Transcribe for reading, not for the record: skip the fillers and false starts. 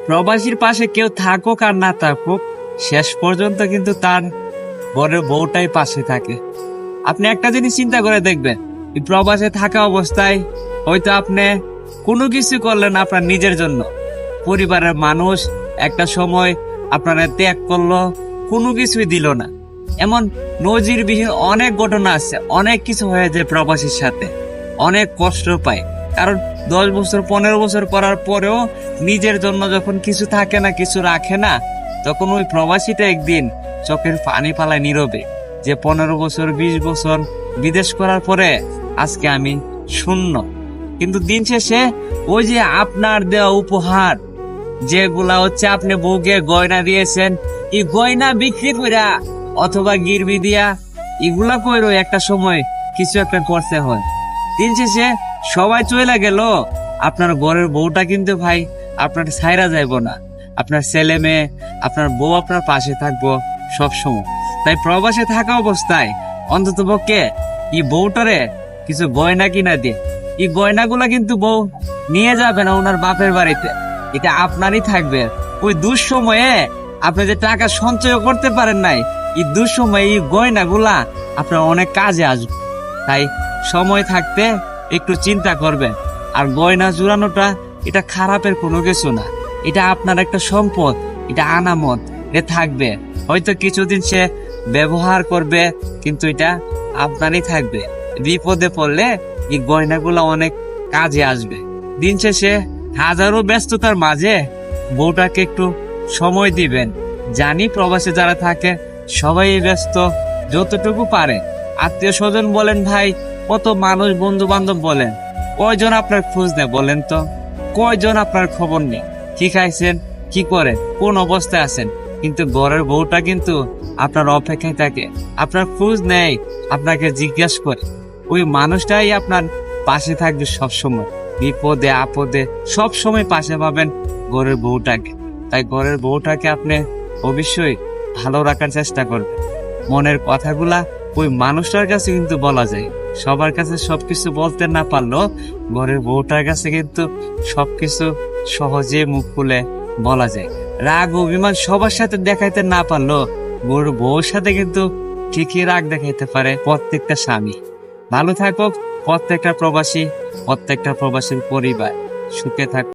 প্রবাসীর পাশে কেউ থাকুক আর না থাকুক, শেষ পর্যন্ত কিন্তু তার বরের বউটাই পাশে থাকে। আপনি একটা জিনিস চিন্তা করে দেখবেন, এই প্রবাসে থাকা অবস্থায় হয়তো আপনি কোনো কিছু করলেন আপনার নিজের জন্য, পরিবারের মানুষ একটা সময় আপনারা ত্যাগ করলো, কোনো কিছুই দিল না। এমন নজিরবিহীন অনেক ঘটনা আছে, অনেক কিছু হয়ে যায় প্রবাসীর সাথে, অনেক কষ্ট পায়। কারণ 10 বছর 15 বছর করার পরেও নিজের জন্য যখন কিছু থাকে না, কিছু রাখে না, তখন ওই প্রবাসীটা একদিন চোখের পানি পালায় নীরবে, যে 15 বছর 20 বছর বিদেশ করার পরে আজকে আমি শূন্য। কিন্তু দিন শেষে ওই যে আপনার দেওয়া উপহার, যেগুলা হচ্ছে আপনি বউকে গয়না দিয়েছেন, এই গয়না বিক্রি কইরা অথবা গিরবি দিয়া এগুলা কইরো একটা সময় কিছু একটা করতে হয়। দিন শেষে সবাই চলে গেল, আপনার ঘরের বউটা কিন্তু ভাই আপনার ছাইরা যাইব না। আপনার ছেলে মেয়ে, আপনার বউ আপনার পাশে থাকবো সব সময়। তাই প্রবাসে থাকা অবস্থায় অন্তত পক্ষে এই বউটারে কিছু গয়না কিনা দিয়ে, এই গয়নাগুলা কিন্তু বউ নিয়ে যাবে না ওনার বাপের বাড়িতে, এটা আপনারই থাকবে। ওই দুঃসময়ে আপনি যে টাকা সঞ্চয় করতে পারেন নাই, এই দুঃসময়ে এই গয়নাগুলা আপনার অনেক কাজে আসবে। তাই সময় থাকতে একটু চিন্তা করবেন। আর গয়না জুড়ানোটা এটা খারাপের কোনো কিছু না, এটা আপনার একটা সম্পদ, এটা আনামত, এটা থাকবে। হয়তো কিছুদিন সে ব্যবহার করবে, কিন্তু এটা আপনারই থাকবে। বিপদে পড়লে এই গয়নাগুলো অনেক কাজে আসবে। দিন শেষে হাজারো ব্যস্ততার মাঝে বউটাকে একটু সময় দিবেন। জানি প্রবাসে যারা থাকে সবাই ব্যস্ত, যতটুকু পারে। আত্মীয় স্বজন বলেন, ভাই কত মানুষ, বন্ধু বান্ধব বলেন, কয়জন আপনার খোঁজ নেয় বলেন তো? কয়জন আপনার খবর নেই? কি খাইছেন, কি করেন, কোন অবস্থায় আছেন? কিন্তু ঘরের বউটা কিন্তু আপনার অপেক্ষায় থাকে, আপনার খোঁজ নেয়, আপনাকে জিজ্ঞাসা করে। ওই মানুষটাই আপনার পাশে থাকবে সবসময়, বিপদে আপদে সব সময় পাশে পাবেন ঘরের বউটাকে। তাই ঘরের বউটাকে আপনি অবশ্যই ভালো রাখার চেষ্টা করবেন। মনের কথাগুলা ওই মানুষটার কাছে কিন্তু বলা যায়। সবার কাছে সবকিছু বলতে না পারলেও ঘরের বউটার কাছে কিন্তু সবকিছু সহজে মুখ খুলে বলা যায়। রাগ অভিমান সবার সাথে দেখাইতে না পারলেও ঘরের বউর সাথে কিন্তু ঠিকই রাগ দেখাইতে পারে প্রত্যেকটা স্বামী। ভালো থাকুক প্রত্যেকটা প্রবাসী, প্রত্যেকটা প্রবাসীর পরিবার সুখে থাকুক।